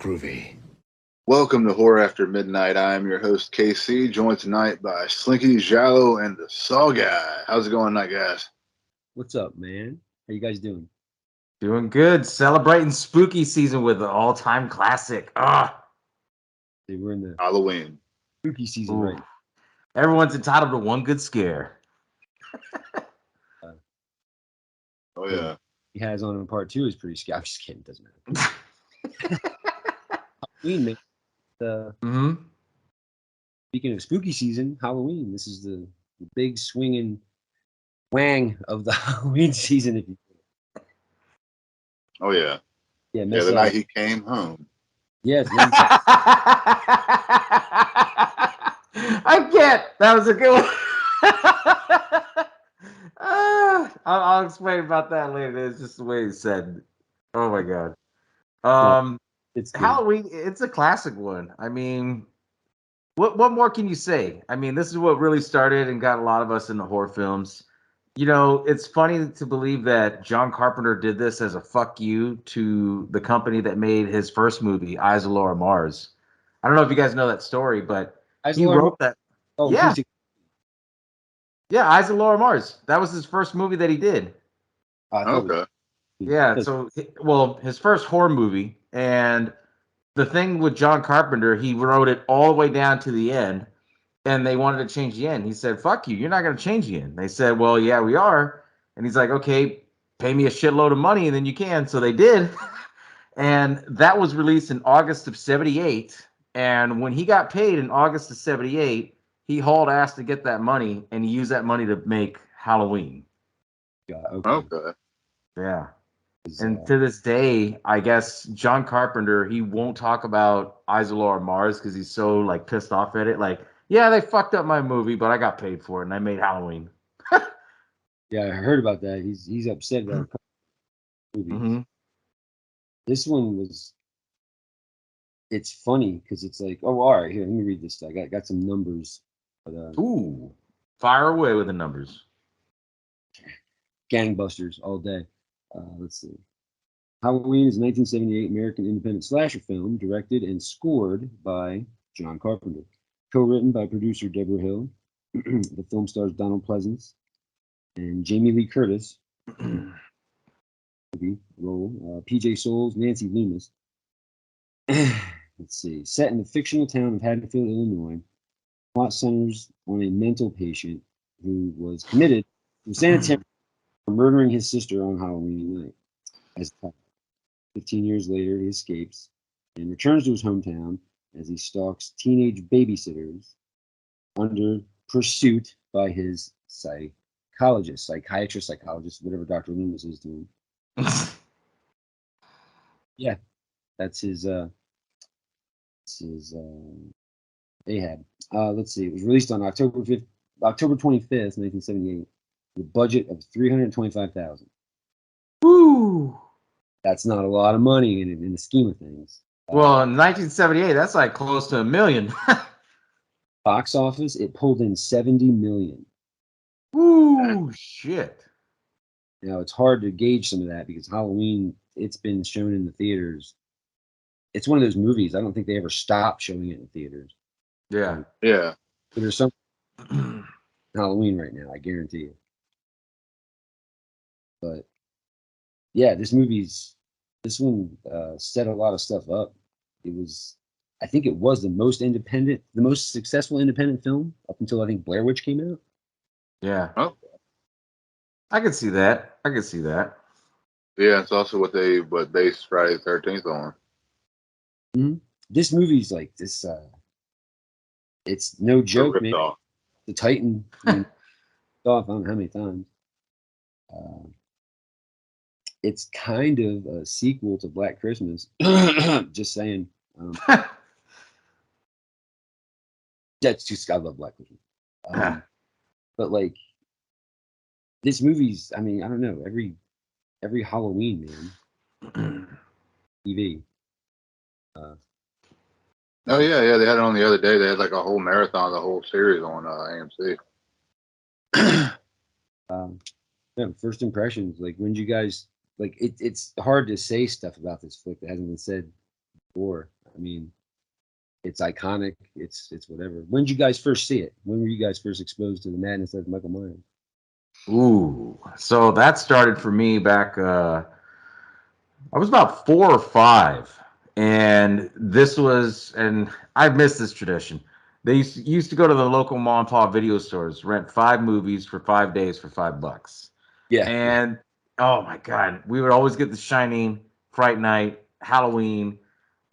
Groovy. Welcome to Horror After Midnight. I am your host, KC, joined tonight by Slinky, Jallo, and the Saw Guy. How's it going tonight, guys? What's up, man? How you guys doing? Doing good. Celebrating spooky season with an all-time classic. Dude, we're in the Halloween. spooky season, Ooh. right? Everyone's entitled to one good scare. Oh, yeah. He has on in part two is pretty scary. I'm just kidding. Doesn't matter. Halloween, man. Mm-hmm. Speaking of spooky season, Halloween. This is the big swinging wang of the Halloween season. If you Oh, yeah. yeah, Yeah, the night he came home. Yes. I can't. That was a good one. I'll explain about that later. It's just the way he said. Oh my god. It's good. Halloween. It's a classic one. I mean, what more can you say? I mean, this is what really started and got a lot of us into horror films. You know, it's funny to believe that John Carpenter did this as a fuck you to the company that made his first movie, Eyes of Laura Mars. I don't know if you guys know that story, but he wrote that. Oh, Yeah. Yeah, Eyes of Laura Mars. That was his first movie that he did. Okay. Yeah, so, well, his first horror movie. And the thing with John Carpenter, he wrote it all the way down to the end. And they wanted to change the end. He said, fuck you, you're not going to change the end. They said, well, yeah, we are. And he's like, okay, pay me a shitload of money and then you can. So they did. And that was released in August of 78. And when he got paid in August of 78, he hauled ass to get that money and he used that money to make Halloween. Okay. Yeah. And to this day, I guess John Carpenter, he won't talk about Eyes of Laura Mars because he's so like pissed off at it. Like, yeah, they fucked up my movie, but I got paid for it and I made Halloween. Yeah, I heard about that. He's upset about a couple movies. Mm-hmm. This one was. It's funny because it's like, oh, all right, here, let me read this. I got some numbers. But, Ooh, fire away with the numbers. Gangbusters all day. Let's see. Halloween is a 1978 American independent slasher film directed and scored by John Carpenter. Co-written by producer Deborah Hill. The film stars Donald Pleasance and Jamie Lee Curtis. Role. PJ Souls, Nancy Loomis. Let's see. Set in the fictional town of Haddonfield, Illinois, plot centers on a mental patient who was committed to a sanitarium for murdering his sister on Halloween night. As 15 years later, he escapes and returns to his hometown as he stalks teenage babysitters under pursuit by his psychiatrist, whatever Dr. Loomis is doing. Yeah, that's his. Ahab. Let's see. It was released on October 25th, 1978, with a budget of $325,000. Woo! That's not a lot of money in the scheme of things. Well, in 1978, that's like close to $1 million. Box office, it pulled in $70 million. Ooh, shit. Now it's hard to gauge some of that because Halloween, it's been shown in the theaters. It's one of those movies. I don't think they ever stopped showing it in theaters. Yeah. Yeah. But there's some Halloween right now, I guarantee you. But yeah, this one set a lot of stuff up. I think it was the most successful independent film up until I think Blair Witch came out. Yeah. Oh. I could see that. Yeah, it's also what they based Friday the 13th on. Mm-hmm. This movie's like this. It's no joke, man. Off. The Titan. Off. I don't know how many times. It's kind of a sequel to Black Christmas. Just saying. That's just I love Black Christmas. But like this movie's. I mean, I don't know. Every Halloween, man. TV. Oh yeah, they had it on the other day. They had like a whole marathon, the whole series on AMC. Yeah, first impressions. Like, when did you guys like? It's hard to say stuff about this flick that hasn't been said Or I mean, it's iconic. It's whatever. When did you guys first see it? When were you guys first exposed to the madness of Michael Myers? Ooh, so that started for me back. I was about 4 or 5, and this was, and I've missed this tradition. They used to go to the local mom and pop video stores, rent 5 movies for 5 days for $5. Yeah. And oh my God, we would always get The Shining, Fright Night, Halloween,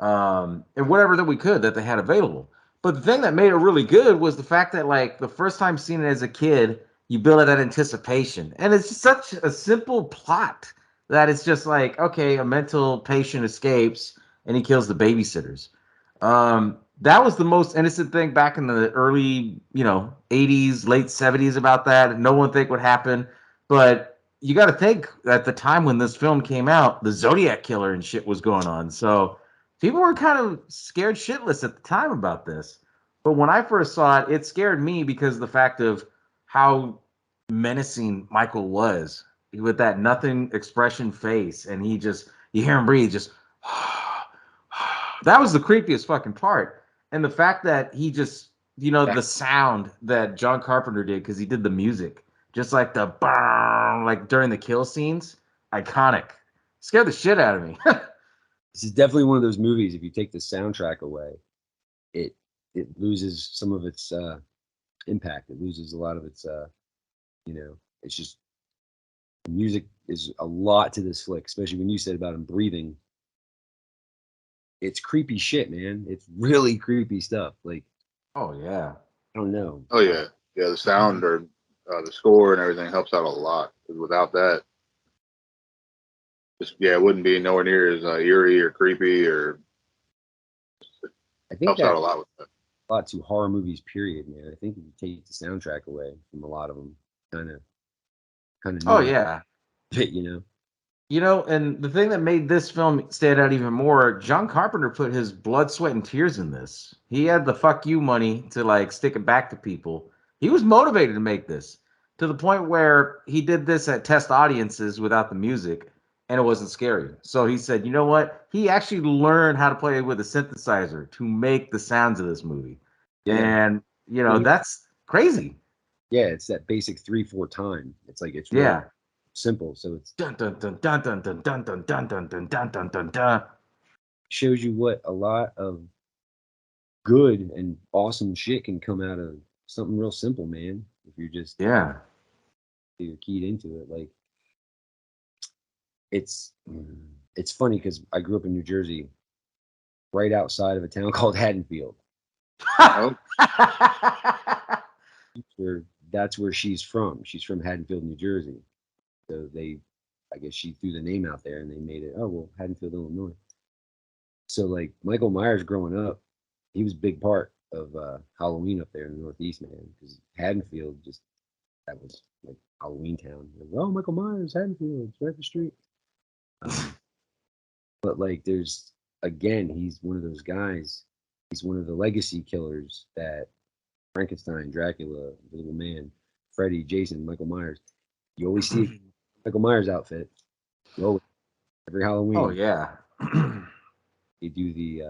and whatever that we could that they had available. But the thing that made it really good was the fact that, like, the first time seeing it as a kid, you build that anticipation, and it's just such a simple plot that it's just like, okay, a mental patient escapes and he kills the babysitters. That was the most innocent thing back in the early, 80s, late 70s about that. No one think would happen, but you got to think at the time when this film came out, the Zodiac killer and shit was going on. So people were kind of scared shitless at the time about this. But when I first saw it, it scared me because of the fact of how menacing Michael was with that nothing expression face, and you hear him breathe, just that was the creepiest fucking part. And the fact that he just, the sound that John Carpenter did, because he did the music, just like the bang, like during the kill scenes, iconic. Scared the shit out of me. This is definitely one of those movies. If you take the soundtrack away, it loses some of its impact. It loses a lot of its it's just the music is a lot to this flick, especially when you said about him breathing. It's creepy shit, man. It's really creepy stuff. Like, Oh yeah. I don't know. Oh yeah, yeah. The sound or the score and everything helps out a lot. 'Cause without that, it wouldn't be nowhere near as eerie or creepy, or I think helps out that's a lot with that. a lot to horror movies, period, man. I think if you take the soundtrack away from a lot of them, kind of Oh new, yeah. you know. And the thing that made this film stand out even more, John Carpenter put his blood, sweat, and tears in this. He had the fuck you money to, like, stick it back to people. He was motivated to make this to the point where he did this at test audiences without the music, and it wasn't scary. So he said, you know what? He actually learned how to play with a synthesizer to make the sounds of this movie. Yeah, And, Well, that's crazy. yeah, it's that basic 3/4 time. It's like it's real Yeah. simple, so it Dun dun dun dun dun dun dun dun dun dun dun dun dun dun dun. shows you what a lot of good and awesome shit can come out of something real simple, man. If Yeah. you're keyed into it, like it's it's funny because I grew up in New Jersey, right outside of a town called Haddonfield, Oh, where that's where she's from. She's from Haddonfield, New Jersey. So I guess she threw the name out there and they made it. Oh well, Haddonfield, Illinois. So like Michael Myers growing up, he was a big part of Halloween up there in the Northeast, man. Because Haddonfield that was like Halloween town. Like, oh, Michael Myers, Haddonfield, it's right up the street. But like, there's again, he's one of those guys. He's one of the legacy killers that Frankenstein, Dracula, the Little Man, Freddy, Jason, Michael Myers. You always see Michael Myers outfit. Oh, every Oh Halloween yeah. they do the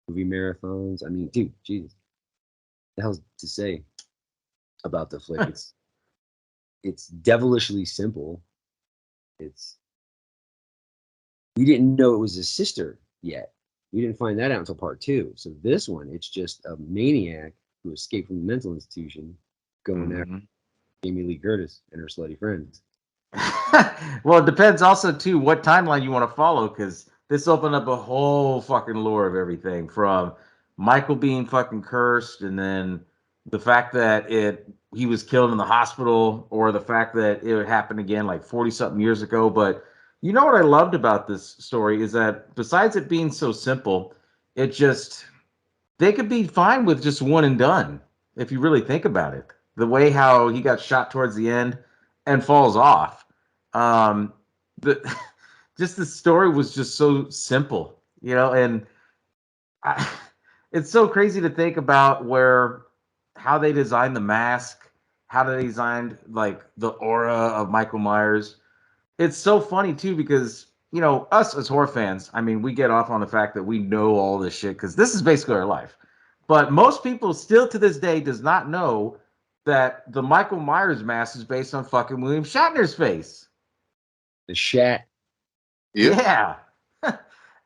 movie marathons. I mean, dude, Jesus, the hell's to say about the flick? It's devilishly simple. It's we didn't know it was a sister yet. We didn't find that out until part 2. So this one, it's just a maniac who escaped from a mental institution going after Jamie Lee Curtis and her slutty friends. Well, it depends also too what timeline you want to follow, because this opened up a whole fucking lore of everything from Michael being fucking cursed, and then the fact that he was killed in the hospital, or the fact that it happened again like 40 something years ago. But you know what I loved about this story is that besides it being so simple, it just they could be fine with just one and done if you really think about it. The way how he got shot towards the end and falls off. Um, the just the story was just so simple, and I, it's so crazy to think about how they designed the mask, how they designed like the aura of Michael Myers. It's so funny too because you know, us as horror fans, I mean, we get off on the fact that we know all this shit because this is basically our life. But most people still to this day does not know that the Michael Myers mask is based on fucking William Shatner's face. The Shat. Yep. Yeah.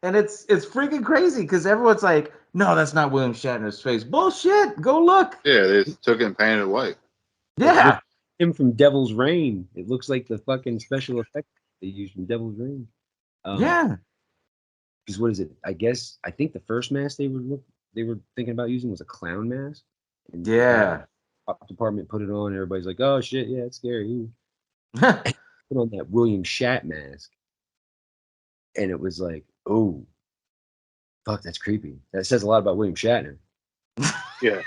And it's freaking crazy because everyone's like, no, that's not William Shatner's face. Bullshit. Go look. Yeah, they just took it and painted it white. Yeah. Him from Devil's Reign. It looks like the fucking special effect they used from Devil's Reign. Yeah. Because what is it? I think the first mask they were thinking about using was a clown mask. And Yeah. the pop department put it on. Everybody's like, "Oh shit, yeah, it's scary." Ooh. Put on that William Shat mask, and it was like, "Oh, fuck, that's creepy." That says a lot about William Shatner. Yeah.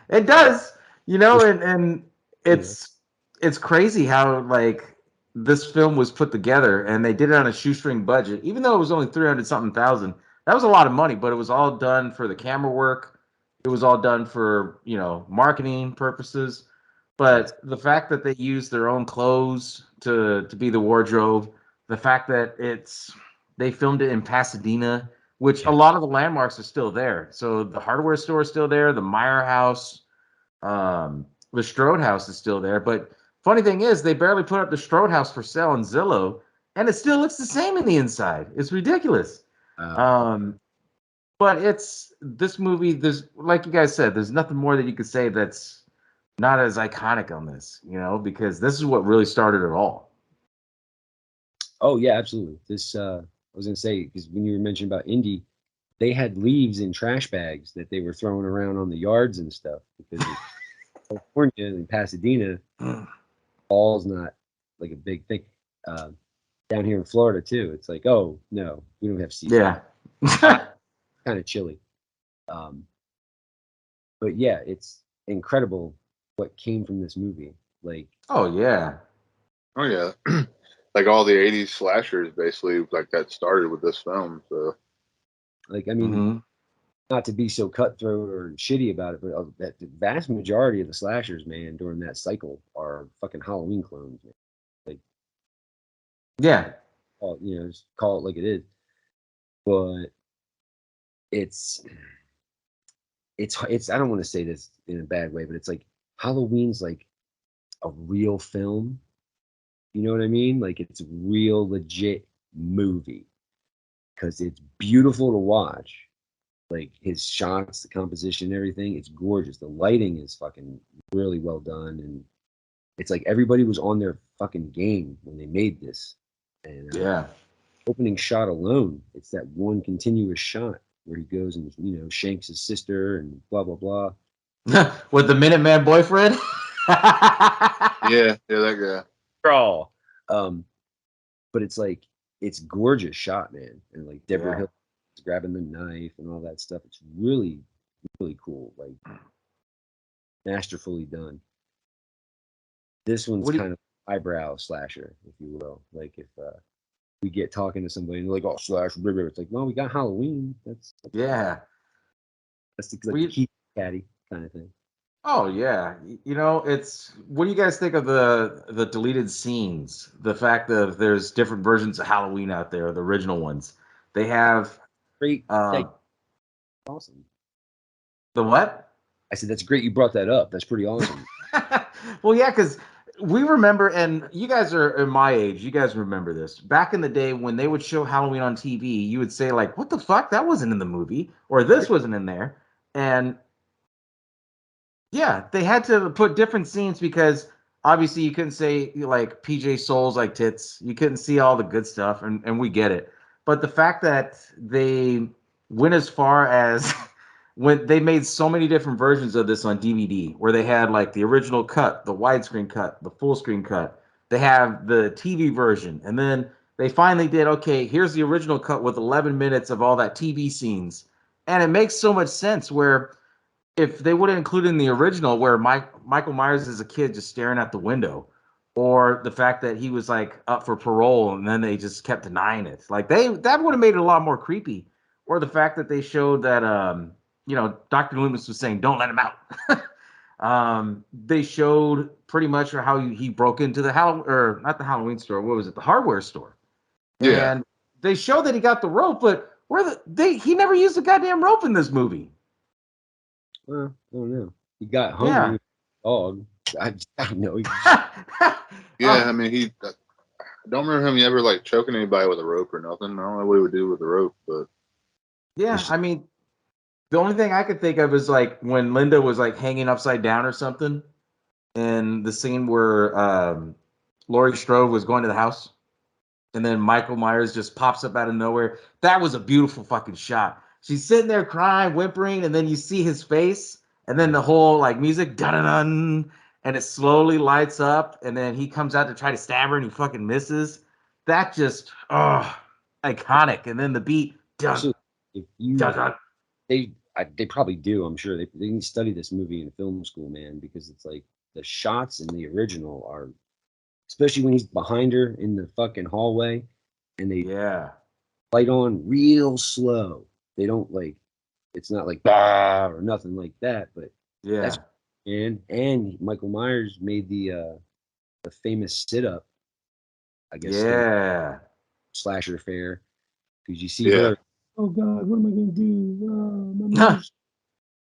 It does, you know, and it's crazy how like this film was put together and they did it on a shoestring budget, even though it was only 300 something thousand. That was a lot of money, but it was all done for the camera work. It was all done for, you know, marketing purposes. But the fact that they used their own clothes to be the wardrobe, the fact that they filmed it in Pasadena, which a lot of the landmarks are still there. So the hardware store is still there, the Meyer House, the Strode House is still there. But funny thing is, they barely put up the Strode House for sale on Zillow, and it still looks the same in the inside. It's ridiculous. But it's this movie. There's, like you guys said, there's nothing more that you could say that's not as iconic on this, you know, because this is what really started it all. Oh yeah, absolutely. This I was gonna say, because when you were mentioning about Indy, they had leaves in trash bags that they were throwing around on the yards and stuff because California and Pasadena, ball's not like a big thing. Down here in Florida too, it's like, oh no, we don't have seasons. Yeah. Kind of chilly. But yeah, it's incredible what came from this movie. Like, Oh yeah. Oh yeah. Like all the 80s slashers basically like that started with this film. So like I mean, Mm-hmm. not to be so cutthroat or shitty about it, but that the vast majority of the slashers, man, during that cycle are fucking Halloween clones, man. Like, Yeah. you know, just call it like it is. But it's I don't want to say this in a bad way, but it's like Halloween's like a real film. You know what I mean? Like it's a real legit movie because it's beautiful to watch. Like his shots, the composition, everything, it's gorgeous. The lighting is fucking really well done, and it's like everybody was on their fucking game when they made this. And Yeah. opening shot alone, it's that one continuous shot where he goes and shanks his sister and blah blah blah. With the Minuteman boyfriend. yeah, that guy. Crawl. But it's like it's gorgeous shot, man, and like Deborah Yeah. Hill grabbing the knife and all that stuff. It's really really cool, like masterfully done. This one's kind of eyebrow slasher, if you will. Like if we get talking to somebody and they're like, "Oh, slash," it's like, "Well, we got Halloween. That's Yeah. the key caddy kind of thing." Oh yeah, you know, it's what do you guys think of the deleted scenes? The fact that there's different versions of Halloween out there, the original ones. They have Great, uh, awesome. the what? I said that's great. You brought that up. That's pretty awesome. Well, yeah, because we remember, and you guys are in my age. You guys remember this back in the day when they would show Halloween on TV. You would say like, "What the fuck? That wasn't in the movie," or "This wasn't in there," and yeah, they had to put different scenes because obviously you couldn't say like PJ Souls like tits. You couldn't see all the good stuff, and we get it. But the fact that they went as far as when they made so many different versions of this on DVD, where they had like the original cut, the widescreen cut, the full screen cut. They have the TV version, and then they finally did okay. Here's the original cut with 11 minutes of all that TV scenes, and it makes so much sense where if they would have included in the original where Michael Myers is a kid just staring at the window, or the fact that he was like up for parole and then they just kept denying it, like that would have made it a lot more creepy. Or the fact that they showed that Dr. Loomis was saying don't let him out. They showed pretty much how he broke into the not the Halloween store. What was it? The hardware store. Yeah. And they show that he got the rope, but he never used the goddamn rope in this movie. Well, I don't know. He got hungry Yeah. with the dog. I don't know. Yeah, I mean, I don't remember him ever like choking anybody with a rope or nothing. I don't know what he would do with the rope, but Yeah, I mean, the only thing I could think of is like when Linda was like hanging upside down or something, and the scene where Laurie Strode was going to the house, and then Michael Myers just pops up out of nowhere. That was a beautiful fucking shot. She's sitting there crying, whimpering, and then you see his face, and then the whole like music, dun dun dun, and it slowly lights up, and then he comes out to try to stab her, and he fucking misses. That just iconic. And then the beat, dun So if you dun dun. they probably do. I'm sure they can study this movie in film school, man, because it's like the shots in the original are, especially when he's behind her in the fucking hallway, and they Yeah. light on real slow. They don't like, it's not like bah or nothing like that, but Yeah. that's and Michael Myers made the famous sit up, I guess, stunt Yeah. slasher fair, because you see yeah, her. Oh God, what am I gonna do? My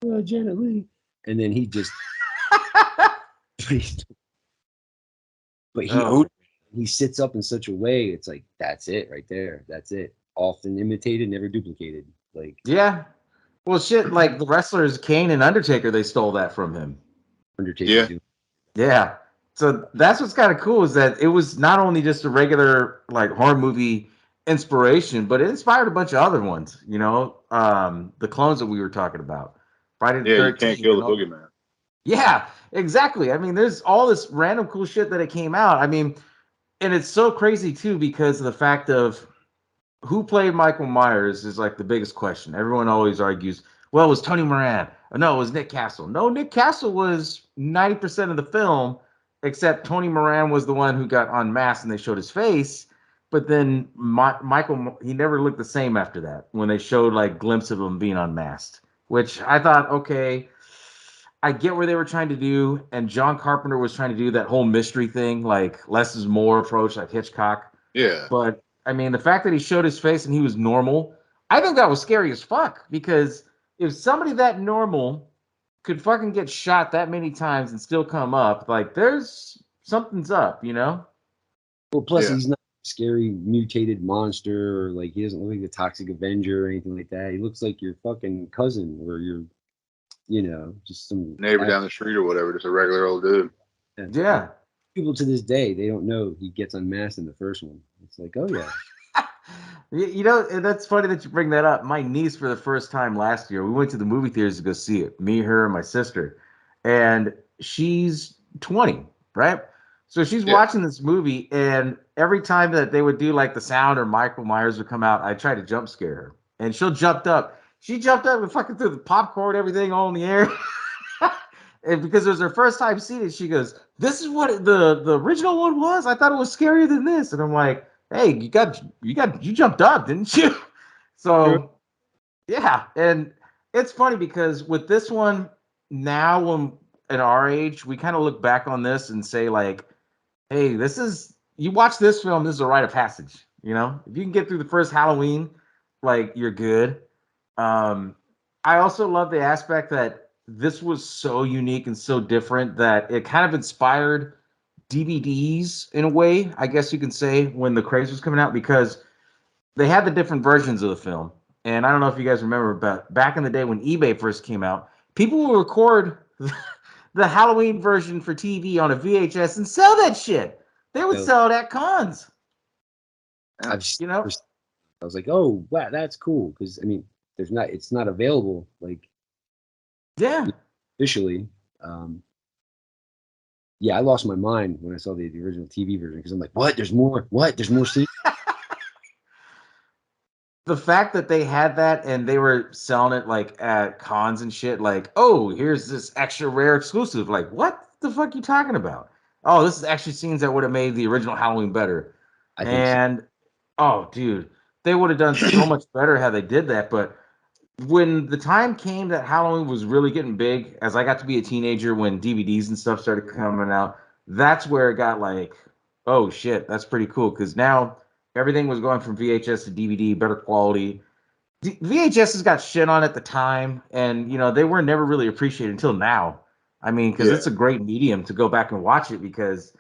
mother's Janet Lee, and then he just, but he Oh, he sits up in such a way. It's like that's it right there. That's it. Often imitated, never duplicated. Like yeah. Well, shit, like the wrestlers Kane and Undertaker, they stole that from him. Undertaker yeah, do. Yeah. So that's what's kind of cool is that it was not only just a regular like horror movie inspiration, but it inspired a bunch of other ones, the clones that we were talking about. Friday the yeah. You can't 13th kill and the all. boogeyman. Yeah, exactly. I mean, there's all this random cool shit that it came out. I mean, and it's so crazy too because of the fact of who played Michael Myers is like the biggest question. Everyone always argues, well, it was Tony Moran. Or no, it was Nick Castle. No, Nick Castle was 90% of the film, except Tony Moran was the one who got unmasked and they showed his face. But then Michael, he never looked the same after that when they showed like glimpse of him being unmasked, which I thought, okay, I get where they were trying to do. And John Carpenter was trying to do that whole mystery thing, like less is more approach, like Hitchcock. Yeah, But I mean, the fact that he showed his face and he was normal, I think that was scary as fuck. Because if somebody that normal could fucking get shot that many times and still come up, like there's something's up, you know? Well, plus yeah. he's not a scary mutated monster, or like he doesn't look like the Toxic Avenger or anything like that. He looks like your fucking cousin or your, just some Neighbor down the street or whatever, just a regular old dude. like, Yeah. people to this day they don't know he gets unmasked in the first one. It's like, oh yeah, That's funny that you bring that up. My niece, for the first time last year, we went to the movie theaters to go see it. Me, her, and my sister. And she's 20, right? So she's Yeah, watching this movie, and every time that they would do like the sound or Michael Myers would come out, I try to jump scare her. And she'll jump up. She jumped up and fucking threw the popcorn, everything all in the air. And because it was her first time seeing it, she goes, "This is what the original one was. I thought it was scarier than this." And I'm like, "Hey, you jumped up, didn't you?" So yeah, and it's funny because with this one now, when at our age, we kind of look back on this and say like, "Hey, this is you watch this film. This is a rite of passage. If you can get through the first Halloween, like you're good." Um, I also love the aspect that this was so unique and so different that it kind of inspired DVDs in a way, I guess you can say, when the craze was coming out because they had the different versions of the film. And I don't know if you guys remember, but back in the day when eBay first came out, people would record the Halloween version for TV on a VHS and sell that shit. They would so sell it at cons, I've you know? I was like, oh wow, that's cool, because I mean, it's not available like Yeah. officially. Um, yeah, I lost my mind when I saw the original TV version, because I'm like, what? There's more. What? There's more scenes. The fact that they had that and they were selling it like at cons and shit, like, oh, here's this extra rare exclusive. Like, what the fuck you talking about? Oh, this is actually scenes that would have made the original Halloween better. I think so. And oh, dude, they would have done so much better had they did that. But when the time came that Halloween was really getting big, as I got to be a teenager when DVDs and stuff started coming out, that's where it got like, oh shit, that's pretty cool. Because now everything was going from VHS to DVD, better quality. VHS has got shit on at the time, and they were never really appreciated until now. I mean, because it's a great medium to go back and watch it because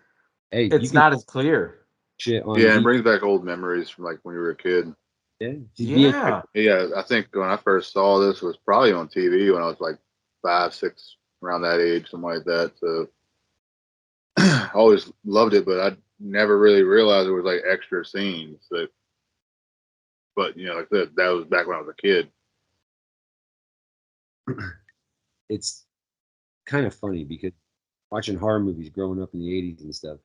Hey, it's not as clear. Shit on Yeah, it brings back old memories from like when you were a kid. Yeah. Yeah, I think when I first saw this, it was probably on TV when I was like 5, 6, around that age, something like that. So I always loved it, but I never really realized there was like extra scenes. But like that was back when I was a kid. It's kind of funny because watching horror movies growing up in the 80s and stuff,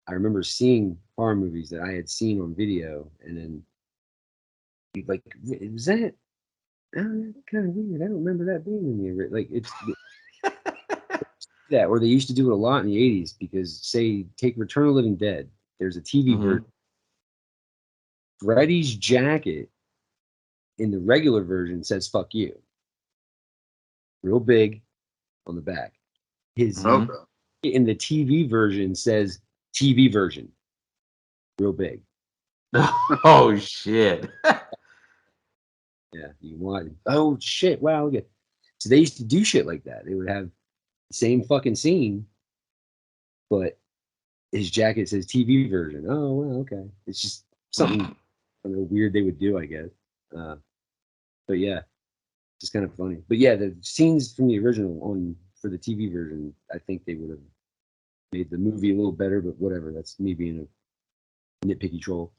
I remember seeing horror movies that I had seen on video, and then like, was that kind of weird? I don't remember that being in the like it's that, or they used to do it a lot in the 80s because, say, take Return of the Living Dead. There's a TV version. Freddy's jacket in the regular version says "fuck you," real big on the back. His in the TV version says "TV version," real big. Oh shit! Yeah, you want? Oh shit! Wow, look at. So they used to do shit like that. They would have the same fucking scene, but his jacket says TV version. Oh well, okay. It's just something weird they would do, I guess. But yeah, just kind of funny. But yeah, the scenes from the original for the TV version, I think they would have made the movie a little better. But whatever. That's me being a nitpicky troll.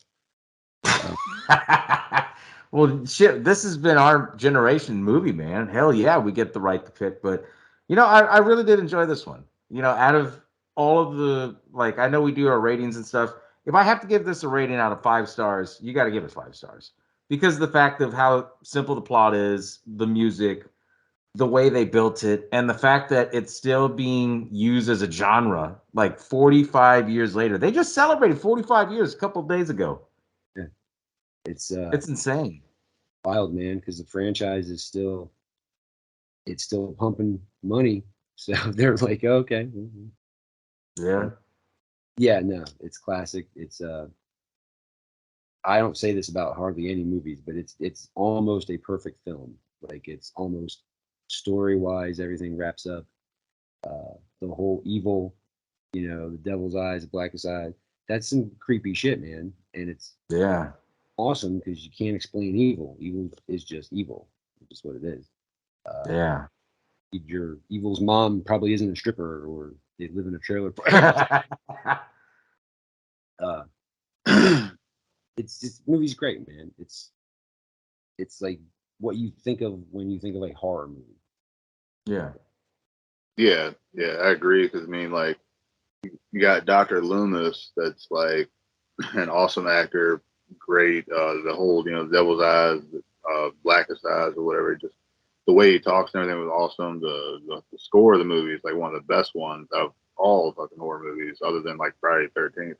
Well, shit, this has been our generation movie, man. Hell yeah, we get the right to pick. But I really did enjoy this one. Out of all of the, like, I know we do our ratings and stuff. If I have to give this a rating out of 5 stars, you got to give it 5 stars because of the fact of how simple the plot is, the music, the way they built it, and the fact that it's still being used as a genre like 45 years later. They just celebrated 45 years a couple of days ago. Yeah. It's insane. Wild, man, because the franchise is still pumping money. So they're like, okay. Yeah, no, it's classic. It's I don't say this about hardly any movies, but it's almost a perfect film. Like, it's almost story wise, everything wraps up. The whole evil, the devil's eyes, the blackest eye. That's some creepy shit, man. And it's awesome because you can't explain evil. Evil is just evil. It's just what it is. Your evil's mom probably isn't a stripper, or they live in a trailer park. It's movie's great, man. It's like what you think of when you think of a horror movie. Yeah, I agree. Because I mean, like, you got Dr. Loomis, that's like an awesome actor, great. The whole, Devil's Eyes, Blackest Eyes, or whatever. Just the way he talks and everything was awesome. The score of the movie is like one of the best ones of all fucking horror movies, other than like Friday the 13th.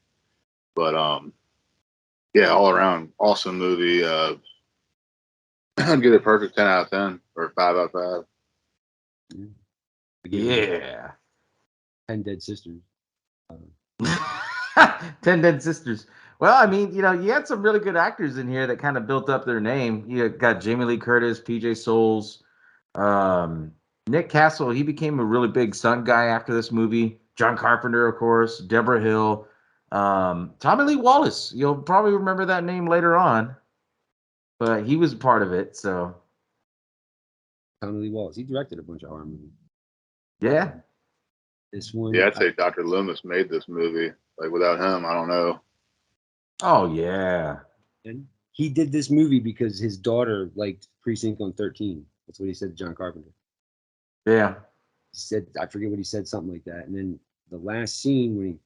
But yeah, all around awesome movie. I'd give it a perfect 10 out of 10 or 5 out of 5. Yeah. 10 Dead Sisters. 10 Dead Sisters. Well, I mean, you had some really good actors in here that kind of built up their name. You got Jamie Lee Curtis, PJ Souls, Nick Castle. He became a really big stunt guy after this movie. John Carpenter, of course, Deborah Hill, Tommy Lee Wallace. You'll probably remember that name later on, but he was a part of it. So Tommy Lee Wallace. He directed a bunch of horror movies. Yeah. This one. Yeah, I'd say Dr. Loomis made this movie. Like, without him, I don't know. Oh yeah. And he did this movie because his daughter liked Precinct on 13. That's what he said to John Carpenter. Yeah. He said, I forget what he said, something like that. And then the last scene when he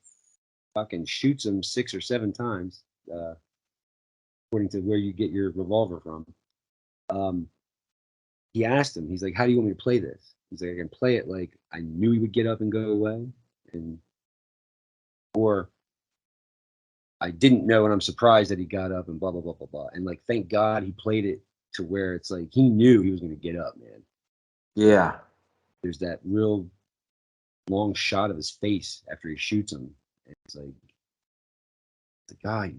fucking shoots him 6 or 7 times, according to where you get your revolver from. He asked him, he's like, how do you want me to play this? He's like, I can play it like I knew he would get up and go away, or I didn't know and I'm surprised that he got up and blah, blah, blah, blah, blah. And like, thank God he played it to where it's like he knew he was going to get up, man. Yeah. There's that real long shot of his face after he shoots him. And it's like, the guy,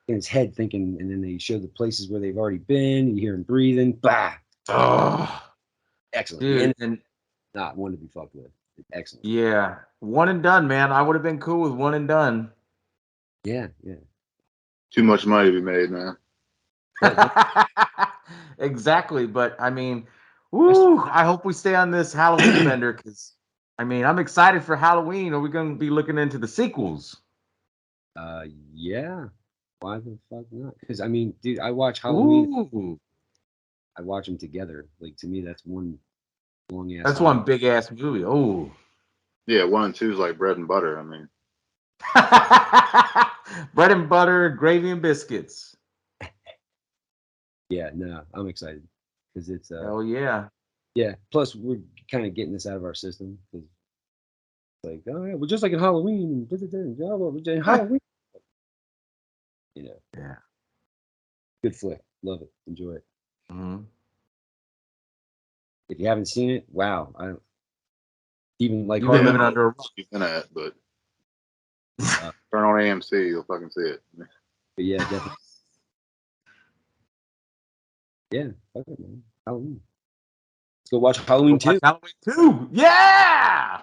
in his head thinking, and then they show the places where they've already been. You hear him breathing. Bah! Oh, Excellent. dude, And and not one to be fucked with. Excellent. yeah, one and done, man. I would have been cool with one and done. Yeah, yeah. Too much money to be made, man. Exactly, but I mean, woo! I hope we stay on this Halloween bender because I mean, I'm excited for Halloween. Are we going to be looking into the sequels? Yeah. Why the fuck not? Because I mean, dude, I watch Halloween. Ooh, I watch them together. Like to me, that's one long ass. that's one big ass movie. Oh, Yeah, 1 and 2 is like bread and butter. I mean, bread and butter, gravy and biscuits. Yeah, no, I'm excited because it's Oh yeah. yeah. Plus, we're kind of getting this out of our system because like, oh yeah, we're just like in Halloween. We're in Halloween. You know, Yeah. good flick. Love it. Enjoy it. Mhm. If you haven't seen it, wow. I don't even like You've been horror. living under a rock. you've been at, but Uh, turn on AMC, you'll fucking see it. but yeah, definitely. Yeah, fuck it, man. Halloween. Let's go watch Halloween Go watch 2. Halloween 2. Yeah.